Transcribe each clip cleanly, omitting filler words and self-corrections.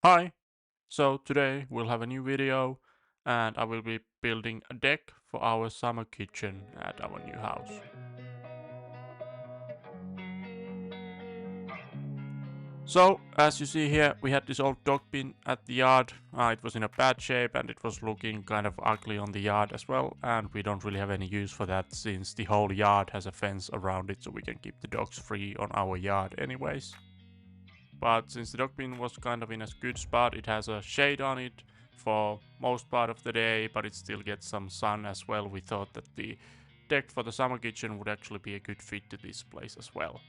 Hi! So today we'll have a new video and I will be building a deck for our summer kitchen at our new house. So as you see here, we had this old dog bin at the yard. It was in a bad shape and it was looking kind of ugly on the yard as well, and we don't really have any use for that since the whole yard has a fence around it so we can keep the dogs free on our yard anyways. But since the dog bin was kind of in a good spot, it has a shade on it for most part of the day, but it still gets some sun as well. We thought that the deck for the summer kitchen would actually be a good fit to this place as well.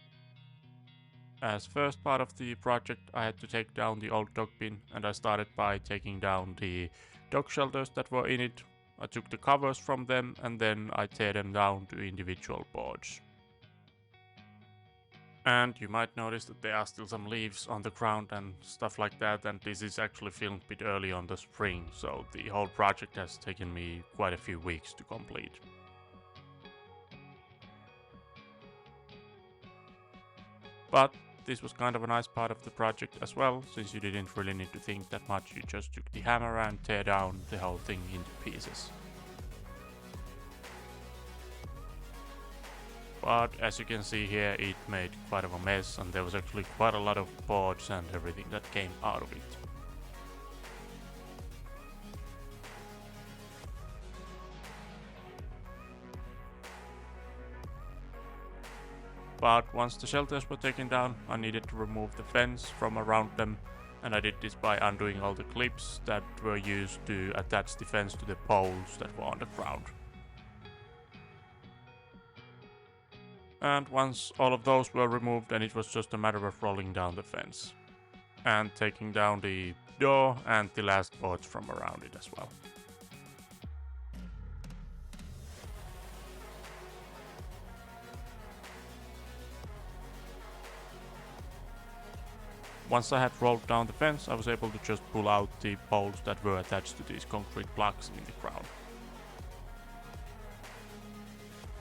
As first part of the project, I had to take down the old dog bin, and I started by taking down the dog shelters that were in it. I took the covers from them and then I tear them down to individual boards. And you might notice that there are still some leaves on the ground and stuff like that, and this is actually filmed a bit early on the spring, so the whole project has taken me quite a few weeks to complete. But this was kind of a nice part of the project as well, since you didn't really need to think that much, you just took the hammer and tear down the whole thing into pieces. But as you can see here, it made quite of a mess and there was actually quite a lot of boards and everything that came out of it. But once the shelters were taken down, I needed to remove the fence from around them, and I did this by undoing all the clips that were used to attach the fence to the poles that were on the ground. And once all of those were removed, then it was just a matter of rolling down the fence and taking down the door and the last boards from around it as well. Once I had rolled down the fence, I was able to just pull out the poles that were attached to these concrete blocks in the ground.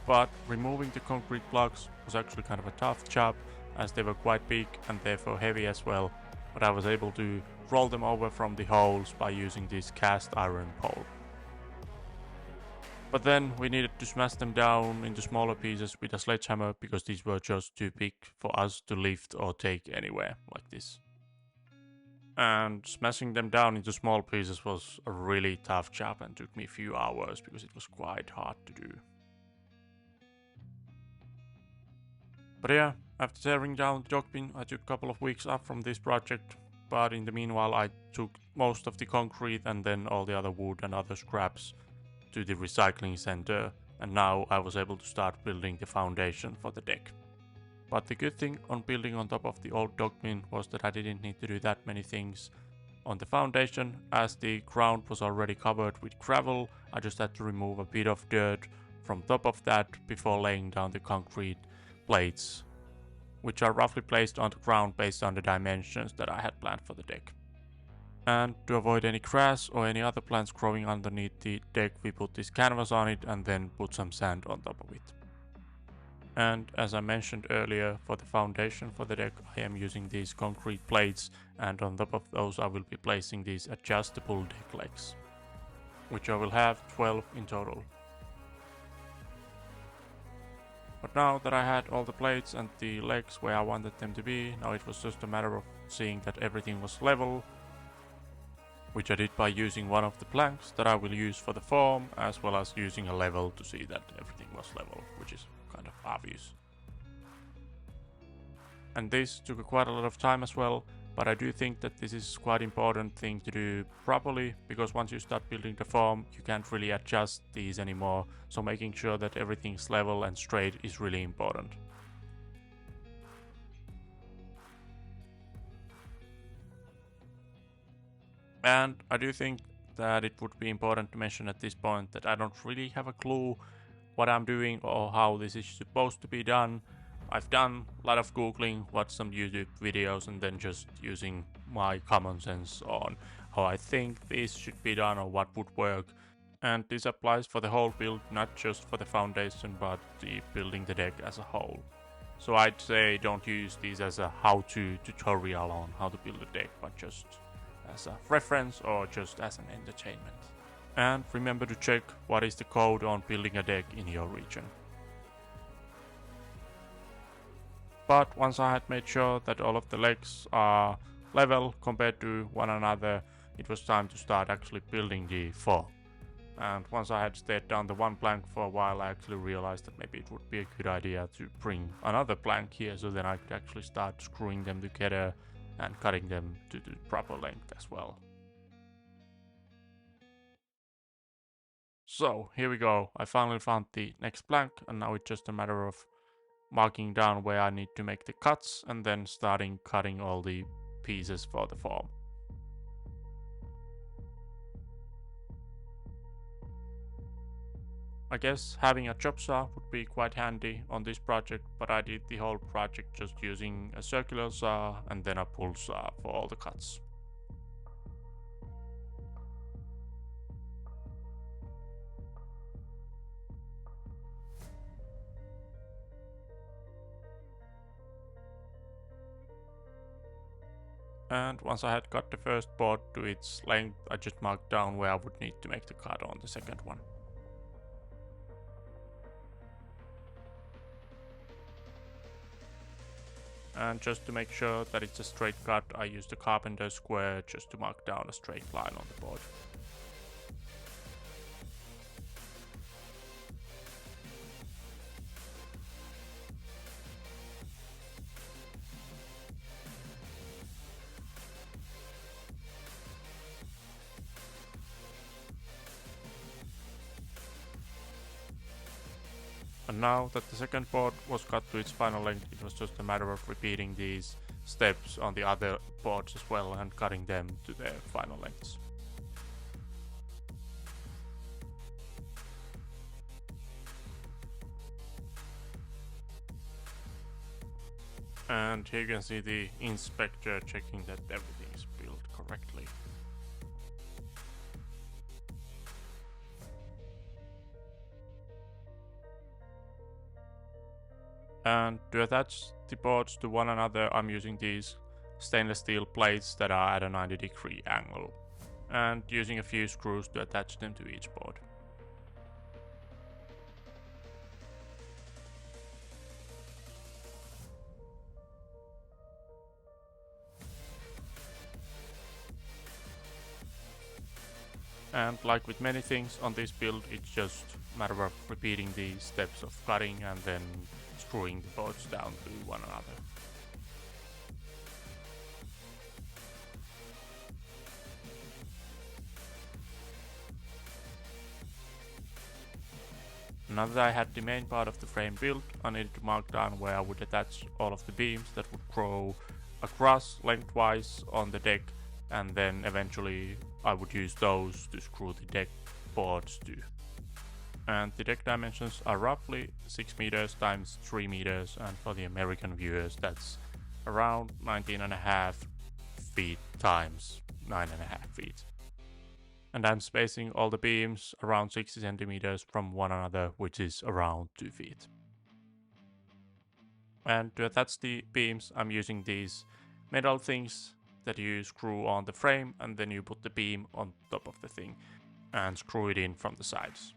But removing the concrete blocks was actually kind of a tough job, as they were quite big and therefore heavy as well, but I was able to roll them over from the holes by using this cast iron pole. But then we needed to smash them down into smaller pieces with a sledgehammer because these were just too big for us to lift or take anywhere like this. And smashing them down into small pieces was a really tough job and took me a few hours because it was quite hard to do. But yeah, after tearing down the dog bin, I took a couple of weeks off from this project, but in the meanwhile I took most of the concrete and then all the other wood and other scraps to the recycling center, and now I was able to start building the foundation for the deck. But the good thing on building on top of the old dog bin was that I didn't need to do that many things on the foundation, as the ground was already covered with gravel. I just had to remove a bit of dirt from top of that before laying down the concrete plates, which are roughly placed on the ground based on the dimensions that I had planned for the deck. And to avoid any grass or any other plants growing underneath the deck, we put this canvas on it and then put some sand on top of it. And as I mentioned earlier, for the foundation for the deck, I am using these concrete plates, and on top of those I will be placing these adjustable deck legs, which I will have 12 in total. But now that I had all the plates and the legs where I wanted them to be, now it was just a matter of seeing that everything was level, which I did by using one of the planks that I will use for the form, as well as using a level to see that everything was level, which is kind of obvious. And this took quite a lot of time as well, but I do think that this is quite important thing to do properly, because once you start building the form, you can't really adjust these anymore, so making sure that everything's level and straight is really important. And I do think that it would be important to mention at this point that I don't really have a clue what I'm doing or how this is supposed to be done. I've done a lot of googling, watched some YouTube videos, and then just using my common sense on how I think this should be done or what would work. And this applies for the whole build, not just for the foundation, but the building the deck as a whole. So I'd say don't use these as a how-to tutorial on how to build a deck, but just as a reference or just as an entertainment. And remember to check what is the code on building a deck in your region. But once I had made sure that all of the legs are level compared to one another, it was time to start actually building the form. And once I had stayed down the one plank for a while, I actually realized that maybe it would be a good idea to bring another plank here, so then I could actually start screwing them together and cutting them to the proper length as well. So here we go, I finally found the next plank, and now it's just a matter of marking down where I need to make the cuts and then starting cutting all the pieces for the form. I guess having a chop saw would be quite handy on this project, but I did the whole project just using a circular saw and then a pull saw for all the cuts. And once I had cut the first board to its length, I just marked down where I would need to make the cut on the second one. And just to make sure that it's a straight cut, I used the carpenter square just to mark down a straight line on the board. And now that the second board was cut to its final length, it was just a matter of repeating these steps on the other boards as well and cutting them to their final lengths. And here you can see the inspector checking that everything is built correctly. And to attach the boards to one another, I'm using these stainless steel plates that are at a 90-degree angle, and using a few screws to attach them to each board. And like with many things on this build, it's just a matter of repeating the steps of cutting and then screwing the boards down to one another. Now that I had the main part of the frame built, I needed to mark down where I would attach all of the beams that would grow across lengthwise on the deck, and then eventually I would use those to screw the deck boards to. And the deck dimensions are roughly 6 meters times 3 meters, and for the American viewers that's around 19.5 feet times 9.5 feet. And I'm spacing all the beams around 60 centimeters from one another, which is around 2 feet. And to attach the beams, I'm using these metal things that you screw on the frame, and then you put the beam on top of the thing and screw it in from the sides.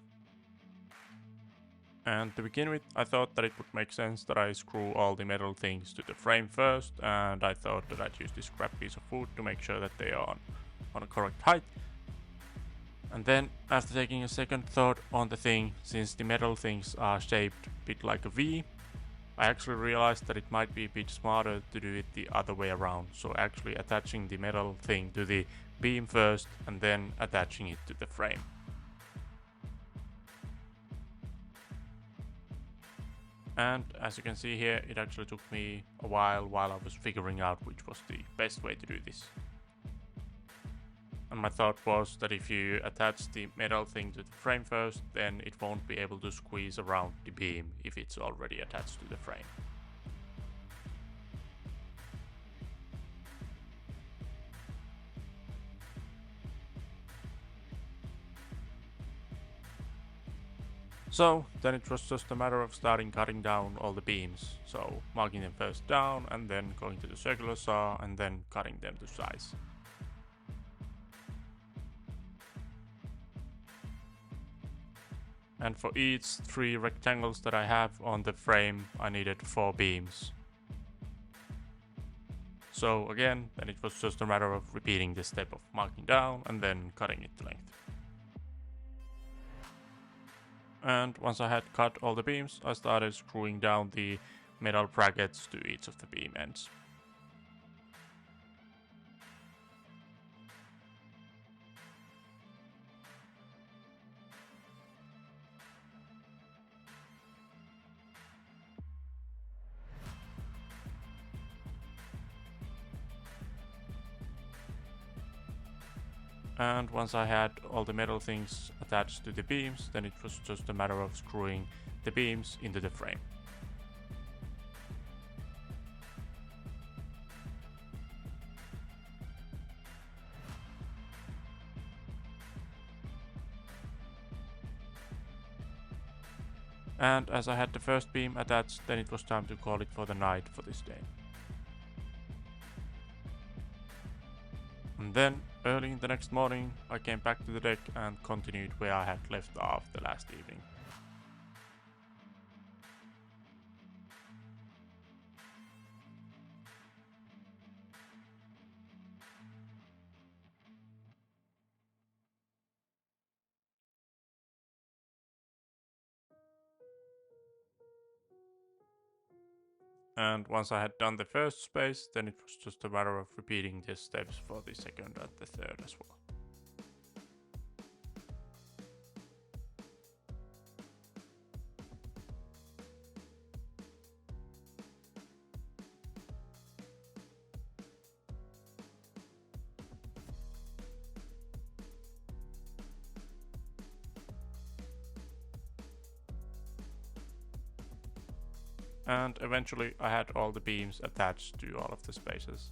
And to begin with, I thought that it would make sense that I screw all the metal things to the frame first, and I thought that I'd use this scrap piece of wood to make sure that they are on a correct height. And then, after taking a second thought on the thing, since the metal things are shaped a bit like a V, I actually realized that it might be a bit smarter to do it the other way around, so actually attaching the metal thing to the beam first and then attaching it to the frame. And as you can see here, it actually took me a while I was figuring out which was the best way to do this. And my thought was that if you attach the metal thing to the frame first, then it won't be able to squeeze around the beam if it's already attached to the frame. So then it was just a matter of starting cutting down all the beams, so marking them first down and then going to the circular saw and then cutting them to size. And for each 3 rectangles that I have on the frame, I needed 4 beams. So again, then it was just a matter of repeating this step of marking down and then cutting it to length. And once I had cut all the beams, I started screwing down the metal brackets to each of the beam ends. And once I had all the metal things attached to the beams, then it was just a matter of screwing the beams into the frame. And as I had the first beam attached, then it was time to call it for the night for this day. And then, early in the next morning, I came back to the deck and continued where I had left off the last evening. And once I had done the first space, then it was just a matter of repeating these steps for the second and the third as well. And eventually I had all the beams attached to all of the spaces.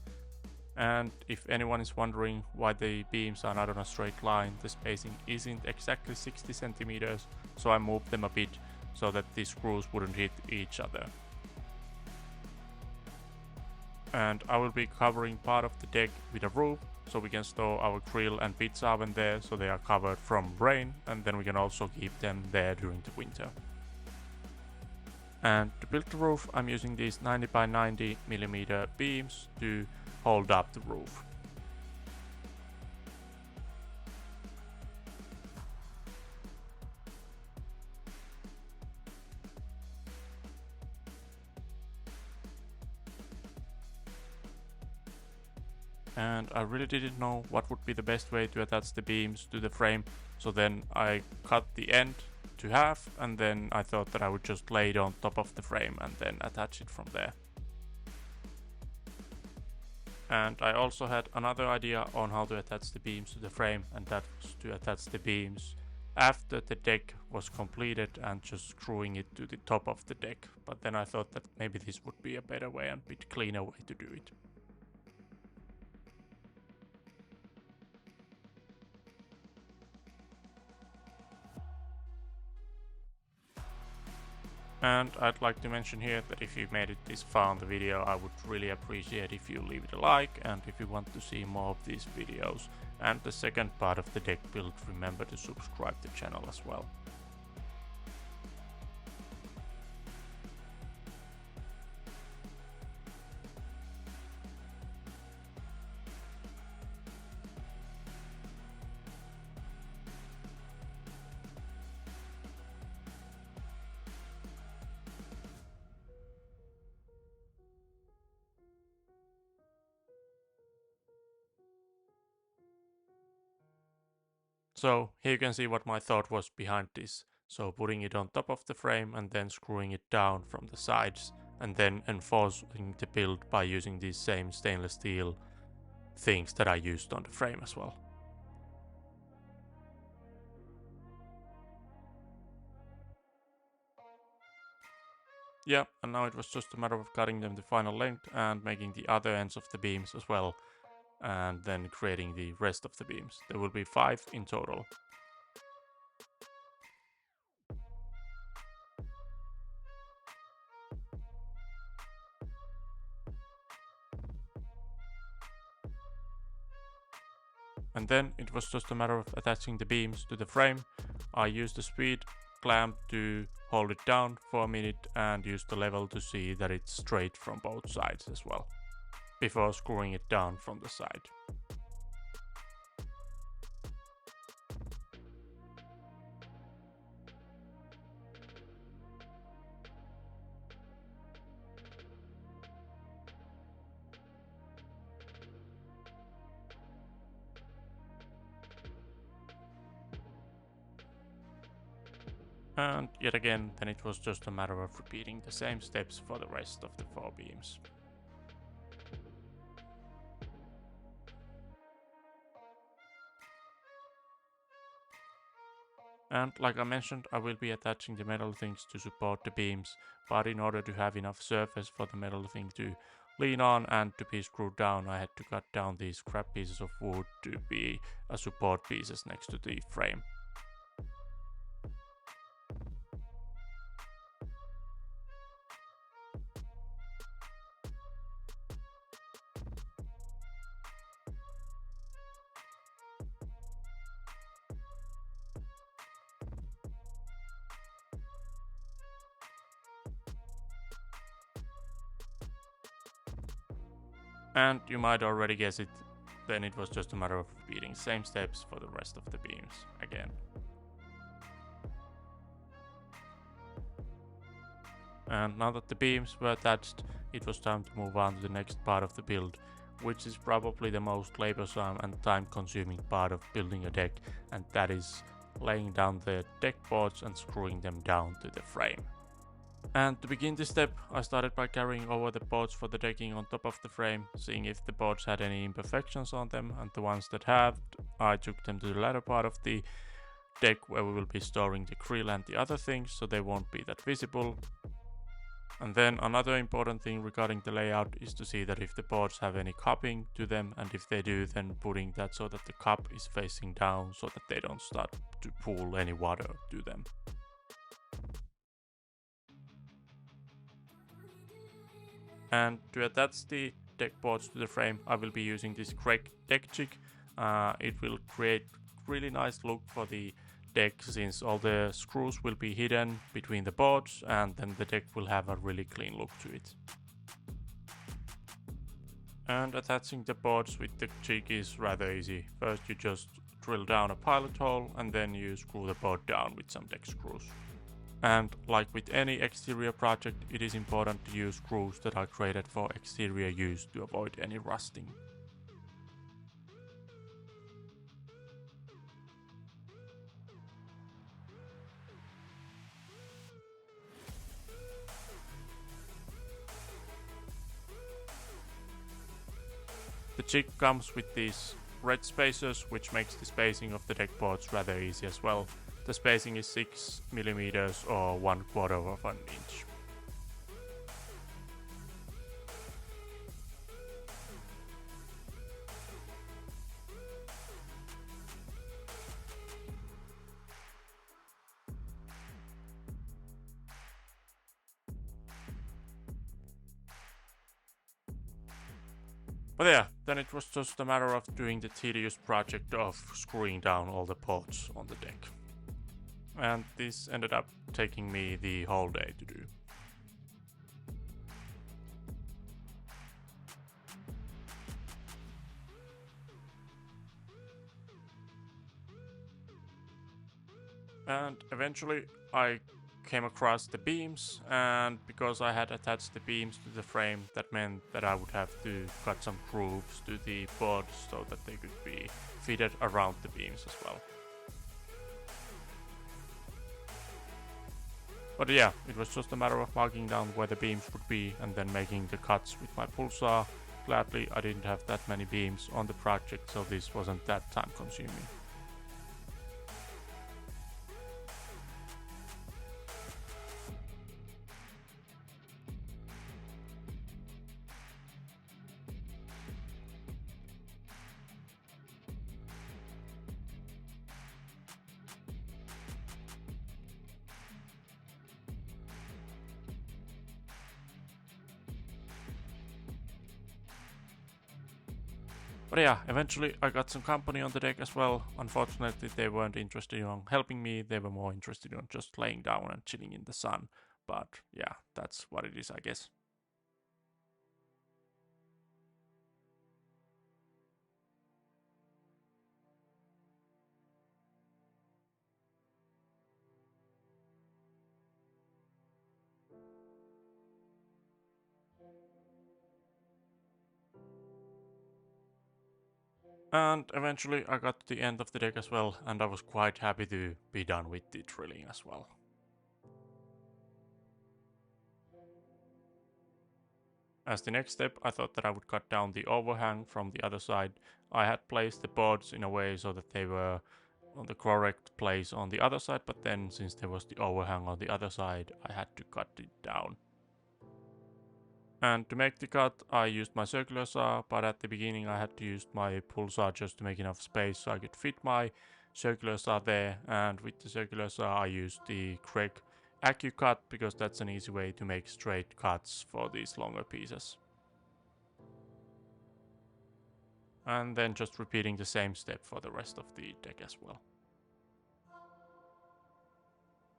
And if anyone is wondering why the beams are not on a straight line, the spacing isn't exactly 60 centimeters, so I moved them a bit so that the screws wouldn't hit each other. And I will be covering part of the deck with a roof, so we can store our grill and pizza oven there so they are covered from rain, and then we can also keep them there during the winter. And to build the roof, I'm using these 90 by 90 millimeter beams to hold up the roof. And I really didn't know what would be the best way to attach the beams to the frame, so then I cut the end to half, and then I thought that I would just lay it on top of the frame and then attach it from there. And I also had another idea on how to attach the beams to the frame, and that was to attach the beams after the deck was completed and just screwing it to the top of the deck. But then I thought that maybe this would be a better way and bit cleaner way to do it. And I'd like to mention here that if you made it this far in the video, I would really appreciate if you leave it a like, and if you want to see more of these videos and the second part of the deck build, remember to subscribe to the channel as well. So here you can see what my thought was behind this. So putting it on top of the frame and then screwing it down from the sides, and then enforcing the build by using these same stainless steel things that I used on the frame as well. Yeah, and now it was just a matter of cutting them the final length and making the other ends of the beams as well, and then creating the rest of the beams. There will be 5 in total. And then it was just a matter of attaching the beams to the frame. I used the speed clamp to hold it down for a minute and use the level to see that it's straight from both sides as well, before screwing it down from the side. And yet again, then it was just a matter of repeating the same steps for the rest of the 4 beams. And like I mentioned, I will be attaching the metal things to support the beams, but in order to have enough surface for the metal thing to lean on and to be screwed down, I had to cut down these scrap pieces of wood to be as support pieces next to the frame. And you might already guess it, then it was just a matter of repeating same steps for the rest of the beams again. And now that the beams were attached, it was time to move on to the next part of the build, which is probably the most laborsome and time consuming part of building a deck, and that is laying down the deck boards and screwing them down to the frame. And to begin this step, I started by carrying over the boards for the decking on top of the frame, seeing if the boards had any imperfections on them, and the ones that had, I took them to the latter part of the deck where we will be storing the grill and the other things, so they won't be that visible. And then another important thing regarding the layout is to see that if the boards have any cupping to them, and if they do, then putting that so that the cup is facing down so that they don't start to pool any water to them. And to attach the deck boards to the frame, I will be using this Craig deck jig. It will create really nice look for the deck, since all the screws will be hidden between the boards, and then the deck will have a really clean look to it. And attaching the boards with the jig is rather easy. First you just drill down a pilot hole and then you screw the board down with some deck screws. And like with any exterior project, it is important to use screws that are created for exterior use to avoid any rusting. The jig comes with these red spacers, which makes the spacing of the deck boards rather easy as well. The spacing is 6 mm or 1/4 of an inch. But yeah, then it was just a matter of doing the tedious project of screwing down all the boards on the deck. And this ended up taking me the whole day to do. And eventually I came across the beams, and because I had attached the beams to the frame, that meant that I would have to cut some grooves to the boards so that they could be fitted around the beams as well. But yeah, it was just a matter of marking down where the beams would be and then making the cuts with my pull saw. Gladly I didn't have that many beams on the project, so this wasn't that time consuming. But yeah, eventually I got some company on the deck as well. Unfortunately, they weren't interested in helping me. They were more interested in just laying down and chilling in the sun. But yeah, that's what it is, I guess. And eventually I got to the end of the deck as well, and I was quite happy to be done with the drilling as well. As the next step, I thought that I would cut down the overhang from the other side. I had placed the boards in a way so that they were on the correct place on the other side, but then since there was the overhang on the other side, I had to cut it down. And to make the cut, I used my circular saw, but at the beginning I had to use my pull saw just to make enough space so I could fit my circular saw there. And with the circular saw, I used the Craig AccuCut because that's an easy way to make straight cuts for these longer pieces. And then just repeating the same step for the rest of the deck as well.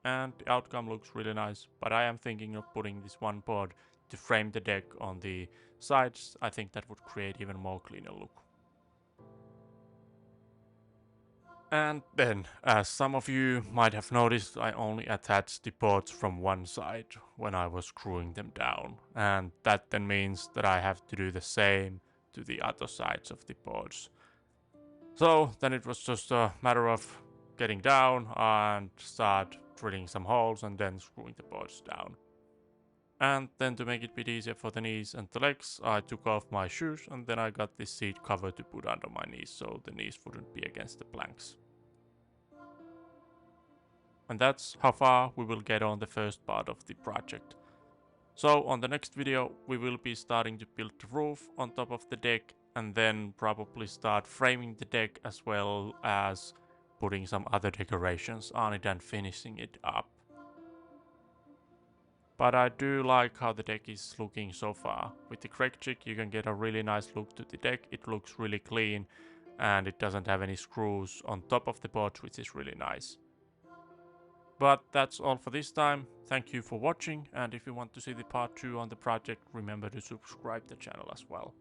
And the outcome looks really nice, but I am thinking of putting this one board to frame the deck on the sides. I think that would create even more cleaner look. And then, as some of you might have noticed, I only attached the boards from one side when I was screwing them down, and that then means that I have to do the same to the other sides of the boards. So then it was just a matter of getting down and start drilling some holes and then screwing the boards down. And then to make it a bit easier for the knees and the legs, I took off my shoes and then I got this seat cover to put under my knees so the knees wouldn't be against the planks. And that's how far we will get on the first part of the project. So on the next video we will be starting to build the roof on top of the deck and then probably start framing the deck as well as putting some other decorations on it and finishing it up. But I do like how the deck is looking so far. With the Craig jig you can get a really nice look to the deck, it looks really clean and it doesn't have any screws on top of the board, which is really nice. But that's all for this time. Thank you for watching, and if you want to see the part 2 on the project, remember to subscribe the channel as well.